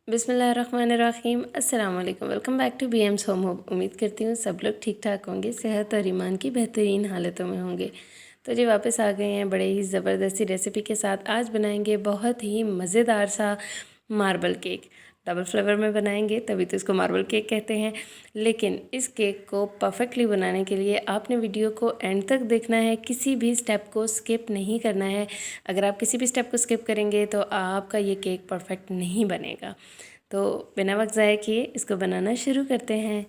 बिस्मिल्लाहिर्रहमानिर्रहीम अस्सलाम वालेकुम। Welcome back to BM's home. उम्मीद करती हूँ सब लोग ठीक ठाक होंगे, सेहत और ईमान की बेहतरीन हालतों में होंगे। तो जी वापस आ गए हैं बड़े ही ज़बरदस्ती रेसिपी के साथ। आज बनाएंगे बहुत ही मज़ेदार सा मार्बल केक। डबल फ्लेवर में बनाएंगे तभी तो इसको मार्बल केक कहते हैं। लेकिन इस केक को परफेक्टली बनाने के लिए आपने वीडियो को एंड तक देखना है, किसी भी स्टेप को स्किप नहीं करना है। अगर आप किसी भी स्टेप को स्किप करेंगे तो आपका ये केक परफेक्ट नहीं बनेगा। तो बिना वक्त ज़ाया किए इसको बनाना शुरू करते हैं।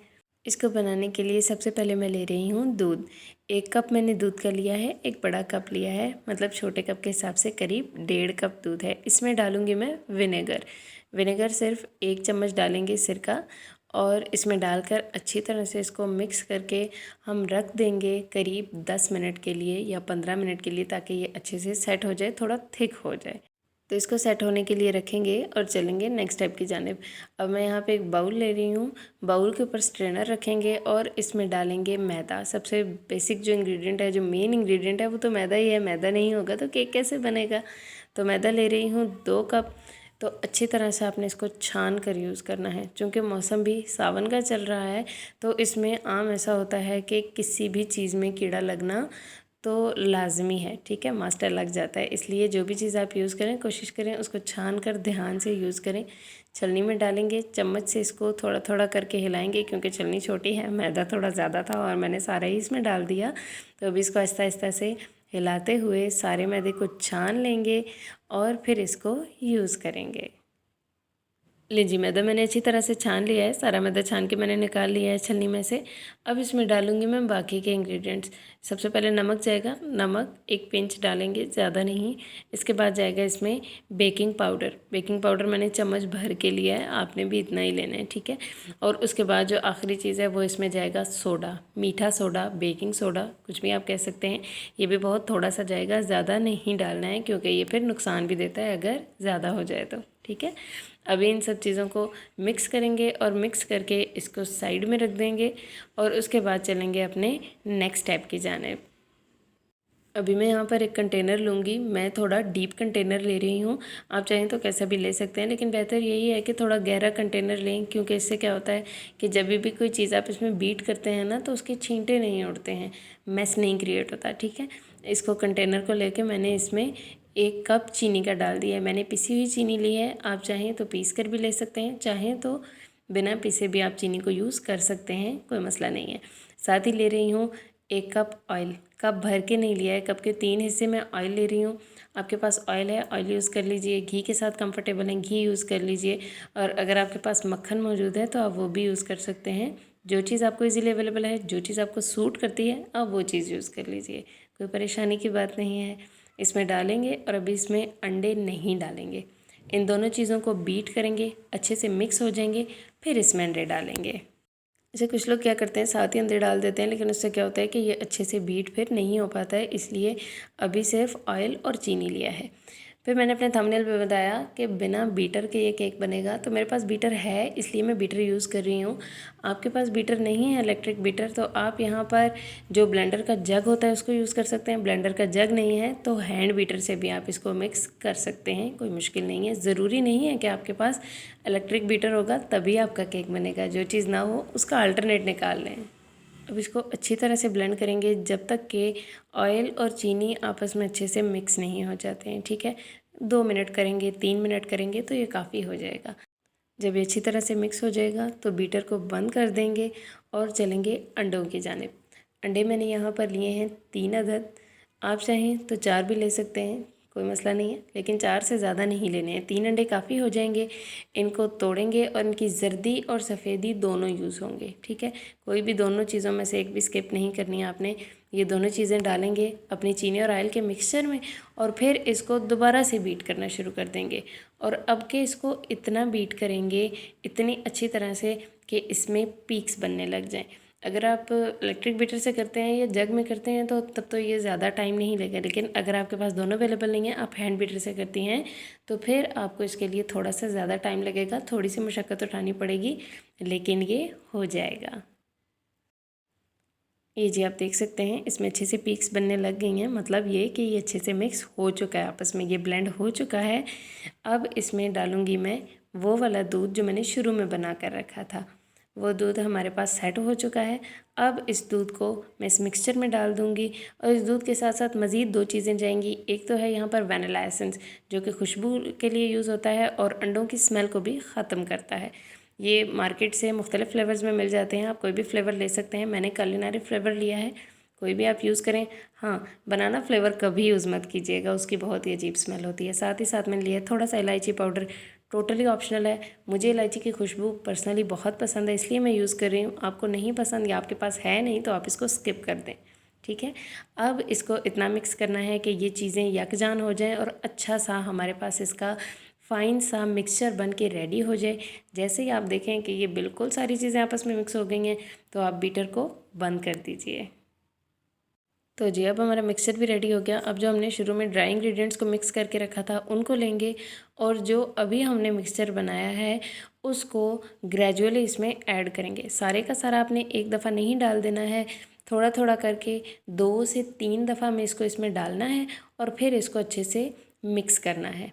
इसको बनाने के लिए सबसे पहले मैं ले रही हूँ दूध। 1 कप मैंने दूध का लिया है, एक बड़ा कप लिया है, मतलब छोटे कप के हिसाब से करीब 1.5 कप दूध है। इसमें डालूँगी मैं विनेगर। विनेगर सिर्फ 1 चम्मच डालेंगे सिरका, और इसमें डालकर अच्छी तरह से इसको मिक्स करके हम रख देंगे करीब 10 मिनट के लिए या 15 मिनट के लिए, ताकि ये अच्छे से सेट हो जाए, थोड़ा थिक हो जाए। तो इसको सेट होने के लिए रखेंगे और चलेंगे नेक्स्ट स्टेप की जानिब। अब मैं यहाँ पे एक बाउल ले रही हूँ। बाउल के ऊपर स्ट्रेनर रखेंगे और इसमें डालेंगे मैदा। सबसे बेसिक जो इंग्रेडिएंट है, जो मेन इंग्रेडिएंट है, वो तो मैदा ही है। मैदा नहीं होगा तो केक कैसे बनेगा। तो मैदा ले रही हूँ 2 कप। तो अच्छी तरह से आपने इसको छान कर यूज़ करना है। चूँकि मौसम भी सावन का चल रहा है तो इसमें आम ऐसा होता है कि किसी भी चीज़ में कीड़ा लगना तो लाजमी है, ठीक है, मास्टर लग जाता है। इसलिए जो भी चीज़ आप यूज़ करें कोशिश करें उसको छान कर ध्यान से यूज़ करें। छलनी में डालेंगे, चम्मच से इसको थोड़ा थोड़ा करके हिलाएंगे, क्योंकि छलनी छोटी है, मैदा थोड़ा ज़्यादा था और मैंने सारा ही इसमें डाल दिया। तो अभी इसको आहिस्ता आहिस्ता से हिलाते हुए सारे मैदे को छान लेंगे और फिर इसको यूज़ करेंगे। लीजिए मैदा मैंने अच्छी तरह से छान लिया है। सारा मैदा छान के मैंने निकाल लिया है छलनी में से। अब इसमें डालूंगी मैं बाकी के इंग्रेडिएंट्स। सबसे पहले नमक जाएगा। नमक 1 पिंच डालेंगे, ज़्यादा नहीं। इसके बाद जाएगा इसमें बेकिंग पाउडर। बेकिंग पाउडर मैंने चम्मच भर के लिया है, आपने भी इतना ही लेना है, ठीक है। और उसके बाद जो आखिरी चीज़ है वो इसमें जाएगा सोडा, मीठा सोडा, बेकिंग सोडा, कुछ भी आप कह सकते हैं। ये भी बहुत थोड़ा सा जाएगा, ज़्यादा नहीं डालना है, क्योंकि ये फिर नुकसान भी देता है अगर ज़्यादा हो जाए तो, ठीक है। अभी इन सब चीज़ों को मिक्स करेंगे और मिक्स करके इसको साइड में रख देंगे और उसके बाद चलेंगे अपने नेक्स्ट स्टेप की जानिब। अभी मैं यहाँ पर एक कंटेनर लूँगी। मैं थोड़ा डीप कंटेनर ले रही हूँ, आप चाहें तो कैसा भी ले सकते हैं, लेकिन बेहतर यही है कि थोड़ा गहरा कंटेनर लें, क्योंकि इससे क्या होता है कि जब भी कोई चीज़ आप इसमें बीट करते हैं ना तो उसके छींटे नहीं उड़ते हैं, मैस नहीं क्रिएट होता, ठीक है। इसको कंटेनर को लेके मैंने इसमें 1 कप चीनी का डाल दिया है। मैंने पिसी हुई चीनी ली है, आप चाहें तो पीस कर भी ले सकते हैं, चाहें तो बिना पीसे भी आप चीनी को यूज़ कर सकते हैं, कोई मसला नहीं है। साथ ही ले रही हूँ 1 कप ऑयल। कप भर के नहीं लिया है, कप के 3 हिस्से में ऑयल ले रही हूँ। आपके पास ऑयल है, ऑयल यूज़ कर लीजिए। घी के साथ कंफर्टेबल हैं, घी यूज़ कर लीजिए। और अगर आपके पास मक्खन मौजूद है तो आप वो भी यूज़ कर सकते हैं। जो चीज़ आपको इजीली अवेलेबल है, जो चीज़ आपको सूट करती है, आप वो चीज़ यूज़ कर लीजिए, कोई परेशानी की बात नहीं है। इसमें डालेंगे और अभी इसमें अंडे नहीं डालेंगे। इन दोनों चीज़ों को बीट करेंगे, अच्छे से मिक्स हो जाएंगे, फिर इसमें अंडे डालेंगे। जैसे कुछ लोग क्या करते हैं साथ ही अंडे डाल देते हैं, लेकिन उससे क्या होता है कि ये अच्छे से बीट फिर नहीं हो पाता है, इसलिए अभी सिर्फ ऑयल और चीनी लिया है। फिर मैंने अपने थंबनेल पे बताया कि बिना बीटर के ये केक बनेगा, तो मेरे पास बीटर है इसलिए मैं बीटर यूज़ कर रही हूँ। आपके पास बीटर नहीं है, इलेक्ट्रिक बीटर, तो आप यहाँ पर जो ब्लेंडर का जग होता है उसको यूज़ कर सकते हैं। ब्लेंडर का जग नहीं है तो हैंड बीटर से भी आप इसको मिक्स कर सकते हैं, कोई मुश्किल नहीं है। ज़रूरी नहीं है कि आपके पास इलेक्ट्रिक बीटर होगा तभी आपका केक बनेगा, जो चीज़ ना हो उसका अल्टरनेट निकाल लें। अब इसको अच्छी तरह से ब्लेंड करेंगे जब तक कि ऑयल और चीनी आपस में अच्छे से मिक्स नहीं हो जाते हैं, ठीक है। 2 मिनट करेंगे, 3 मिनट करेंगे तो ये काफ़ी हो जाएगा। जब ये अच्छी तरह से मिक्स हो जाएगा तो बीटर को बंद कर देंगे और चलेंगे अंडों की जानिब। अंडे मैंने यहाँ पर लिए हैं 3 अदद। आप चाहें तो 4 भी ले सकते हैं, कोई मसला नहीं है, लेकिन 4 से ज़्यादा नहीं लेने हैं। 3 अंडे काफ़ी हो जाएंगे। इनको तोड़ेंगे और इनकी जर्दी और सफ़ेदी दोनों यूज़ होंगे, ठीक है। कोई भी दोनों चीज़ों में से एक भी स्किप नहीं करनी है आपने। ये दोनों चीज़ें डालेंगे अपनी चीनी और ऑयल के मिक्सचर में और फिर इसको दोबारा से बीट करना शुरू कर देंगे। और अब के इसको इतना बीट करेंगे इतनी अच्छी तरह से कि इसमें पीक्स बनने लग जाएं। अगर आप इलेक्ट्रिक बीटर से करते हैं या जग में करते हैं तो तब तो ये ज़्यादा टाइम नहीं लगेगा, लेकिन अगर आपके पास दोनों अवेलेबल नहीं है, आप हैंड बीटर से करती हैं, तो फिर आपको इसके लिए थोड़ा सा ज़्यादा टाइम लगेगा, थोड़ी सी मशक्क़त उठानी पड़ेगी, लेकिन ये हो जाएगा। ये जी आप देख सकते हैं इसमें अच्छे से पीक्स बनने लग गई हैं, मतलब ये कि ये अच्छे से मिक्स हो चुका है, आपस में ये ब्लेंड हो चुका है। अब इसमें डालूँगी मैं वो वाला दूध जो मैंने शुरू में बना कर रखा था, वो दूध हमारे पास सेट हो चुका है। अब इस दूध को मैं इस मिक्सचर में डाल दूँगी और इस दूध के साथ साथ मज़ीद 2 चीज़ें जाएंगी। एक तो है यहाँ पर वैनिला एसेंस, जो कि खुशबू के लिए यूज़ होता है और अंडों की स्मेल को भी ख़त्म करता है। ये मार्केट से मुख्तलिफ़ फ्लेवर्स में मिल जाते हैं, आप कोई भी फ्लेवर ले सकते हैं। मैंने कुलिनरी फ्लेवर लिया है, कोई भी आप यूज़ करें। हाँ, बनाना फ्लेवर कभी यूज़ मत कीजिएगा, उसकी बहुत ही अजीब स्मेल होती है। साथ ही साथ मैंने लिया थोड़ा सा इलायची पाउडर, टोटली ऑप्शनल है। मुझे इलायची की खुशबू पर्सनली बहुत पसंद है, इसलिए मैं यूज़ कर रही हूँ। आपको नहीं पसंद या आपके पास है नहीं तो आप इसको स्किप कर दें, ठीक है। अब इसको इतना मिक्स करना है कि ये चीज़ें यकजान हो जाएं और अच्छा सा हमारे पास इसका फ़ाइन सा मिक्सचर बन के रेडी हो जाए। जैसे ही आप देखें कि ये बिल्कुल सारी चीज़ें आपस में मिक्स हो गई हैं तो आप बीटर को बंद कर दीजिए। तो जी अब हमारा मिक्सचर भी रेडी हो गया। अब जो हमने शुरू में ड्राई इंग्रेडिएंट्स को मिक्स करके रखा था उनको लेंगे और जो अभी हमने मिक्सचर बनाया है उसको ग्रेजुअली इसमें ऐड करेंगे। सारे का सारा आपने एक दफ़ा नहीं डाल देना है, थोड़ा थोड़ा करके 2 से 3 दफ़ा में इसको इसमें डालना है और फिर इसको अच्छे से मिक्स करना है।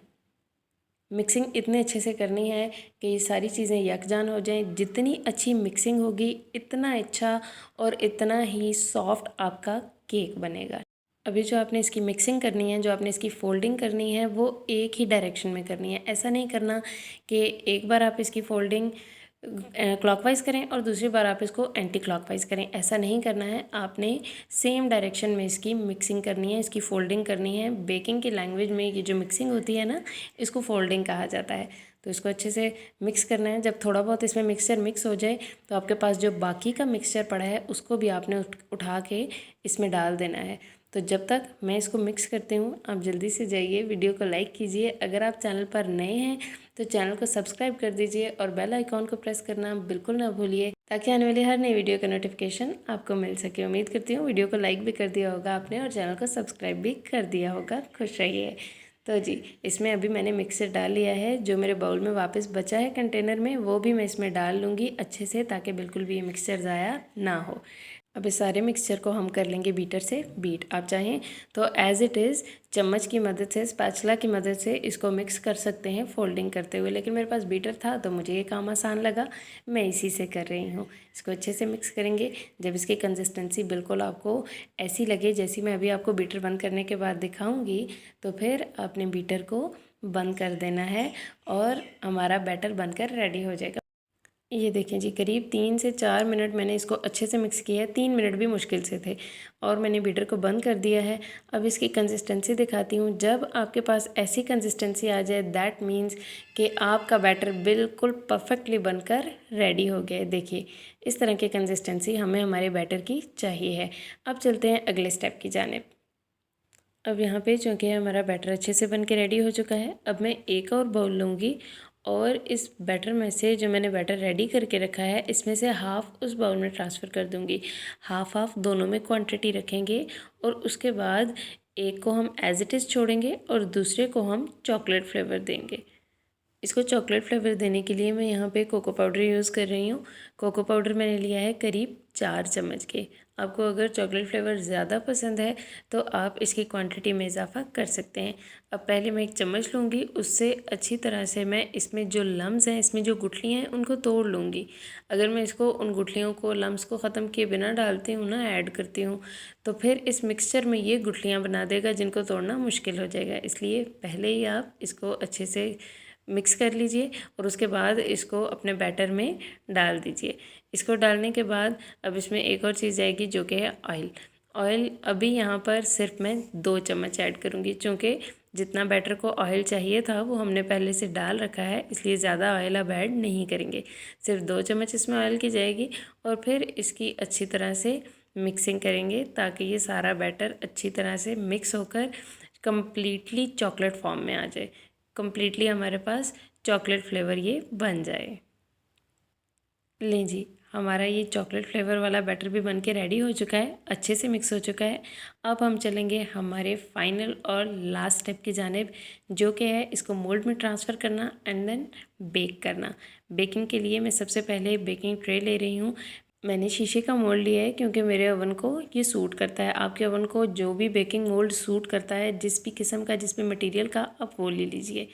मिक्सिंग इतने अच्छे से करनी है कि ये सारी चीज़ें यकजान हो जाएं। जितनी अच्छी मिक्सिंग होगी इतना अच्छा और इतना ही सॉफ्ट आपका केक बनेगा। अभी जो आपने इसकी मिक्सिंग करनी है, जो आपने इसकी फोल्डिंग करनी है, वो एक ही डायरेक्शन में करनी है। ऐसा नहीं करना कि एक बार आप इसकी फोल्डिंग क्लॉकवाइज़ करें और दूसरी बार आप इसको एंटी क्लॉकवाइज़ करें। ऐसा नहीं करना है, आपने सेम डायरेक्शन में इसकी मिक्सिंग करनी है, इसकी फोल्डिंग करनी है। बेकिंग की लैंग्वेज में ये जो मिक्सिंग होती है ना, इसको फोल्डिंग कहा जाता है। तो इसको अच्छे से मिक्स करना है। जब थोड़ा बहुत इसमें मिक्सचर मिक्स हो जाए तो आपके पास जो बाकी का मिक्सचर पड़ा है उसको भी आपने उठा के इसमें डाल देना है। तो जब तक मैं इसको मिक्स करती हूँ आप जल्दी से जाइए, वीडियो को लाइक कीजिए। अगर आप चैनल पर नए हैं तो चैनल को सब्सक्राइब कर दीजिए और बेल आइकॉन को प्रेस करना बिल्कुल ना भूलिए, ताकि आने वाली हर नई वीडियो का नोटिफिकेशन आपको मिल सके। उम्मीद करती हूँ वीडियो को लाइक भी कर दिया होगा आपने और चैनल को सब्सक्राइब भी कर दिया होगा। खुश रहिए। तो जी इसमें अभी मैंने मिक्सर डाल लिया है। जो मेरे बाउल में वापस बचा है कंटेनर में, वो भी मैं इसमें डाल लूँगी अच्छे से, ताकि बिल्कुल भी ये मिक्सचर ज़ाया ना हो। अब इस सारे मिक्सचर को हम कर लेंगे बीटर से बीट। आप चाहें तो एज़ इट इज़ चम्मच की मदद से, स्पैचुला की मदद से इसको मिक्स कर सकते हैं फोल्डिंग करते हुए, लेकिन मेरे पास बीटर था तो मुझे ये काम आसान लगा, मैं इसी से कर रही हूँ। इसको अच्छे से मिक्स करेंगे। जब इसकी कंसिस्टेंसी बिल्कुल आपको ऐसी लगे जैसी मैं अभी आपको बीटर बंद करने के बाद दिखाऊँगी, तो फिर आपने बीटर को बंद कर देना है और हमारा बैटर बनकर रेडी हो जाएगा। ये देखें जी, करीब 3 से 4 मिनट मैंने इसको अच्छे से मिक्स किया है। 3 मिनट भी मुश्किल से थे और मैंने बीटर को बंद कर दिया है। अब इसकी कंसिस्टेंसी दिखाती हूँ। जब आपके पास ऐसी कंसिस्टेंसी आ जाए, दैट मीन्स कि आपका बैटर बिल्कुल परफेक्टली बनकर रेडी हो गया है। देखिए इस तरह की कंसिस्टेंसी हमें हमारे बैटर की चाहिए है। अब चलते हैं अगले स्टेप की जानिब। अब यहाँ पे चूँकि हमारा बैटर अच्छे से बन के रेडी हो चुका है, अब मैं एक और बाउल लूँगी और इस बैटर में से जो मैंने बैटर रेडी करके रखा है इसमें से हाफ़ उस बाउल में ट्रांसफ़र कर दूँगी। हाफ़ हाफ़ दोनों में क्वांटिटी रखेंगे और उसके बाद एक को हम एज़ इट इज़ छोड़ेंगे और दूसरे को हम चॉकलेट फ्लेवर देंगे। इसको चॉकलेट फ्लेवर देने के लिए मैं यहाँ पे कोको पाउडर यूज़ कर रही हूँ। कोको पाउडर मैंने लिया है करीब 4 चम्मच के। आपको अगर चॉकलेट फ्लेवर ज़्यादा पसंद है तो आप इसकी क्वांटिटी में इजाफ़ा कर सकते हैं। अब पहले मैं एक चम्मच लूँगी, उससे अच्छी तरह से मैं इसमें जो लम्स हैं, इसमें जो गुठलियाँ हैं उनको तोड़ लूँगी। अगर मैं इसको उन गुठलियों को, लम्स को ख़त्म किए बिना डालती हूँ ना, ऐड करती हूँ, तो फिर इस मिक्सचर में ये गुठलियाँ बना देगा जिनको तोड़ना मुश्किल हो जाएगा। इसलिए पहले ही आप इसको अच्छे से मिक्स कर लीजिए और उसके बाद इसको अपने बैटर में डाल दीजिए। इसको डालने के बाद अब इसमें एक और चीज़ आएगी जो कि है ऑयल। ऑयल अभी यहाँ पर सिर्फ मैं 2 चम्मच ऐड करूँगी, चूँकि जितना बैटर को ऑयल चाहिए था वो हमने पहले से डाल रखा है, इसलिए ज़्यादा ऑयल अब ऐड नहीं करेंगे। सिर्फ 2 चम्मच इसमें ऑयल की जाएगी और फिर इसकी अच्छी तरह से मिक्सिंग करेंगे ताकि ये सारा बैटर अच्छी तरह से मिक्स होकर कम्प्लीटली चॉकलेट फॉर्म में आ जाए। कम्प्लीटली हमारे पास चॉकलेट फ्लेवर ये बन जाए। लें जी, हमारा ये चॉकलेट फ्लेवर वाला बैटर भी बन के रेडी हो चुका है, अच्छे से मिक्स हो चुका है। अब हम चलेंगे हमारे फाइनल और लास्ट स्टेप की जानिब, जो कि है इसको मोल्ड में ट्रांसफ़र करना एंड देन बेक करना। बेकिंग के लिए मैं सबसे पहले बेकिंग ट्रे ले रही हूँ। मैंने शीशे का मोल्ड लिया है क्योंकि मेरे ओवन को ये सूट करता है। आपके ओवन को जो भी बेकिंग मोल्ड सूट करता है, जिस भी किस्म का, जिस भी मटेरियल का, आप वो ले लीजिए।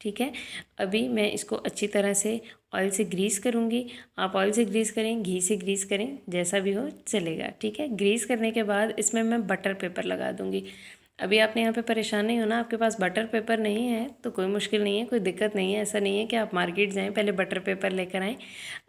ठीक है। अभी मैं इसको अच्छी तरह से ऑयल से ग्रीस करूँगी। आप ऑयल से ग्रीस करें, घी से ग्रीस करें, जैसा भी हो चलेगा, ठीक है। ग्रीस करने के बाद इसमें मैं बटर पेपर लगा दूँगी। अभी आपने यहाँ पे परेशान नहीं होना, आपके पास बटर पेपर नहीं है तो कोई मुश्किल नहीं है, कोई दिक्कत नहीं है। ऐसा नहीं है कि आप मार्केट जाएँ पहले बटर पेपर लेकर आएँ।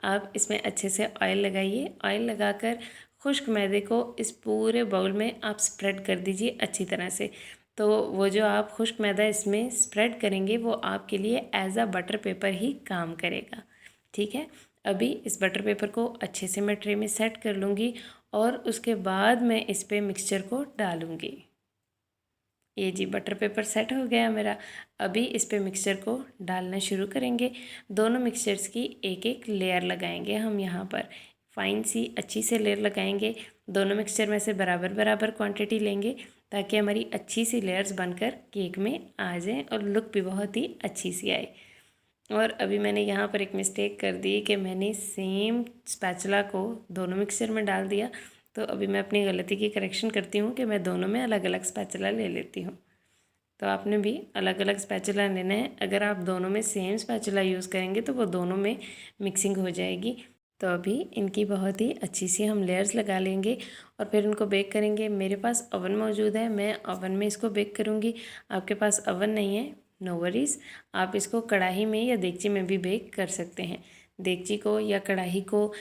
आप इसमें अच्छे से ऑयल लगाइए। ऑयल लगाकर खुश्क मैदे को इस पूरे बाउल में आप स्प्रेड कर दीजिए अच्छी तरह से। तो वो जो आप खुश्क मैदा इसमें स्प्रेड करेंगे वो आपके लिए एज अ बटर पेपर ही काम करेगा, ठीक है। अभी इस बटर पेपर को अच्छे से मैं ट्रे में सेट कर लूँगी और उसके बाद मैं इस पर मिक्सचर को डालूँगी। ये जी बटर पेपर सेट हो गया मेरा। अभी इस पे मिक्सचर को डालना शुरू करेंगे। दोनों मिक्सचर्स की एक एक लेयर लगाएंगे हम यहाँ पर, फाइन सी अच्छी से लेयर लगाएंगे। दोनों मिक्सचर में से बराबर बराबर क्वांटिटी लेंगे ताकि हमारी अच्छी सी लेयर्स बनकर केक में आ जाएं और लुक भी बहुत ही अच्छी सी आए। और अभी मैंने यहाँ पर एक मिस्टेक कर दी कि मैंने सेम स्पैचुला को दोनों मिक्सचर में डाल दिया। तो अभी मैं अपनी गलती की करेक्शन करती हूँ कि मैं दोनों में अलग अलग स्पैचुला ले लेती हूँ। तो आपने भी अलग अलग स्पैचुला लेना है। अगर आप दोनों में सेम स्पैचुला यूज़ करेंगे तो वो दोनों में मिक्सिंग हो जाएगी। तो अभी इनकी बहुत ही अच्छी सी हम लेयर्स लगा लेंगे और फिर इनको बेक करेंगे। मेरे पास ओवन मौजूद है, मैं ओवन में इसको बेक करूँगी। आपके पास ओवन नहीं है, नो वरीज़, आप इसको कढ़ाई में या देगची में भी बेक कर सकते हैं। देगची को या कढ़ाई को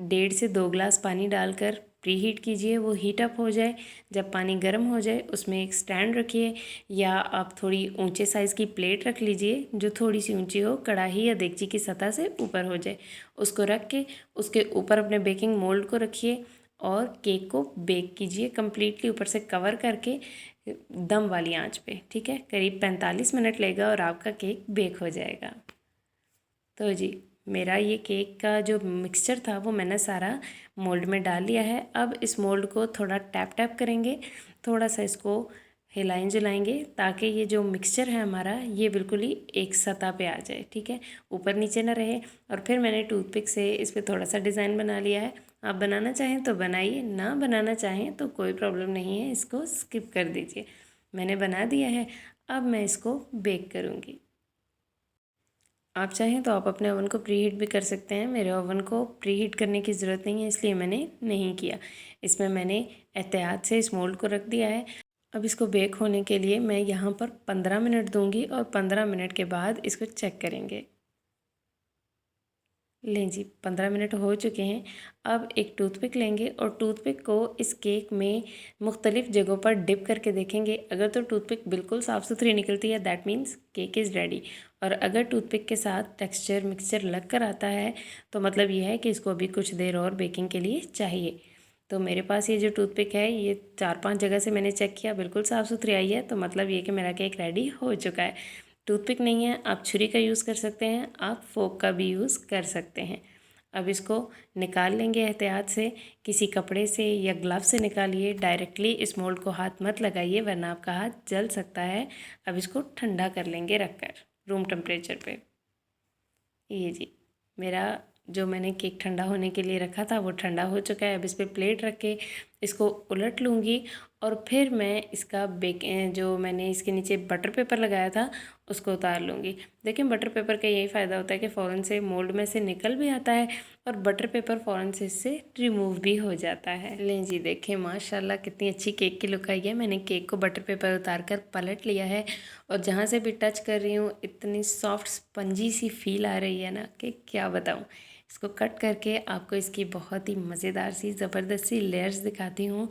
1.5 से 2 गिलास पानी डालकर प्री हीट कीजिए। वो हीट अप हो जाए, जब पानी गर्म हो जाए उसमें एक स्टैंड रखिए या आप थोड़ी ऊंचे साइज़ की प्लेट रख लीजिए जो थोड़ी सी ऊंची हो, कढ़ाई या देगची की सतह से ऊपर हो जाए। उसको रख के उसके ऊपर अपने बेकिंग मोल्ड को रखिए और केक को बेक कीजिए कम्प्लीटली ऊपर से कवर करके दम वाली आंच पे, ठीक है। करीब 45 मिनट लेगा और आपका केक बेक हो जाएगा। तो जी मेरा ये केक का जो मिक्सचर था वो मैंने सारा मोल्ड में डाल लिया है। अब इस मोल्ड को थोड़ा टैप टैप करेंगे, थोड़ा सा इसको हिलाएं जुलाएंगे ताकि ये जो मिक्सचर है हमारा ये बिल्कुल ही एक सतह पे आ जाए, ठीक है, ऊपर नीचे ना रहे। और फिर मैंने टूथपिक से इस पर थोड़ा सा डिज़ाइन बना लिया है। आप बनाना चाहें तो बनाइए, ना बनाना चाहें तो कोई प्रॉब्लम नहीं है, इसको स्किप कर दीजिए। मैंने बना दिया है। अब मैं इसको बेक करूँगी। आप चाहें तो आप अपने ओवन को प्री हीट भी कर सकते हैं। मेरे ओवन को प्री हीट करने की ज़रूरत नहीं है इसलिए मैंने नहीं किया। इसमें मैंने एहतियात से इस मोल्ड को रख दिया है। अब इसको बेक होने के लिए मैं यहाँ पर 15 मिनट दूंगी और 15 मिनट के बाद इसको चेक करेंगे। लें जी 15 मिनट हो चुके हैं। अब एक टूथपिक लेंगे और टूथपिक को इस केक में मुख्तलिफ़ जगहों पर डिप करके देखेंगे। अगर तो टूथपिक बिल्कुल साफ़ सुथरी निकलती है that means cake is ready. और अगर टूथपिक के साथ टेक्सचर मिक्सचर लग कर आता है तो मतलब ये है कि इसको अभी कुछ देर और बेकिंग के लिए चाहिए। तो मेरे पास ये जो टूथपिक है ये 4-5 जगह से मैंने चेक किया, बिल्कुल साफ़ सुथरी आई है, तो मतलब ये कि मेरा केक रेडी हो चुका है। टूथपिक नहीं है, आप छुरी का यूज़ कर सकते हैं, आप फोक का भी यूज़ कर सकते हैं। अब इसको निकाल लेंगे एहतियात से, किसी कपड़े से या ग्लव से निकालिए। डायरेक्टली इस मोल्ड को हाथ मत लगाइए वरना आपका हाथ जल सकता है। अब इसको ठंडा कर लेंगे रखकर रूम टेम्परेचर पे। ये जी मेरा जो मैंने केक ठंडा होने के लिए रखा था वो ठंडा हो चुका है। अब इस पर प्लेट रख के इसको उलट लूँगी और फिर मैं इसका जो मैंने इसके नीचे बटर पेपर लगाया था उसको उतार लूँगी। देखिए बटर पेपर का यही फ़ायदा होता है कि फ़ौरन से मोल्ड में से निकल भी आता है और बटर पेपर फ़ौरन से इससे रिमूव भी हो जाता है। लें जी देखें माशाल्लाह कितनी अच्छी केक की लुक आई है। मैंने केक को बटर पेपर उतार कर पलट लिया है और जहाँ से भी टच कर रही हूँ इतनी सॉफ्ट स्पंजी सी फील आ रही है ना कि क्या बताऊँ। इसको कट करके आपको इसकी बहुत ही मज़ेदार सी ज़बरदस्त सी लेयर्स दिखाती हूँ।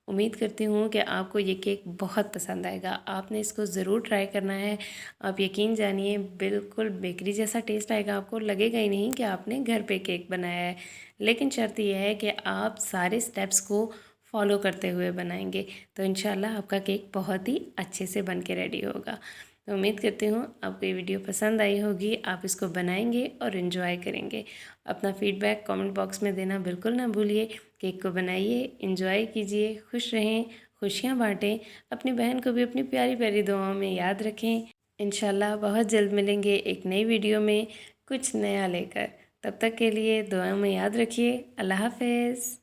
उम्मीद करती हूँ कि आपको ये केक बहुत पसंद आएगा। आपने इसको ज़रूर ट्राई करना है। आप यकीन जानिए बिल्कुल बेकरी जैसा टेस्ट आएगा, आपको लगेगा ही नहीं कि आपने घर पे केक बनाया है। लेकिन शर्त यह है कि आप सारे स्टेप्स को फॉलो करते हुए बनाएंगे तो इंशाल्लाह आपका केक बहुत ही अच्छे से बन के रेडी होगा। तो उम्मीद करती हूँ आपको ये वीडियो पसंद आई होगी, आप इसको बनाएंगे और इन्जॉय करेंगे। अपना फीडबैक कमेंट बॉक्स में देना बिल्कुल ना भूलिए। केक को बनाइए, इन्जॉय कीजिए, खुश रहें, खुशियाँ बाँटें। अपनी बहन को भी अपनी प्यारी प्यारी दुआओं में याद रखें। इंशाल्लाह बहुत जल्द मिलेंगे एक नई वीडियो में कुछ नया लेकर। तब तक के लिए दुआओं में याद रखिए। अल्लाह हाफ़िज़।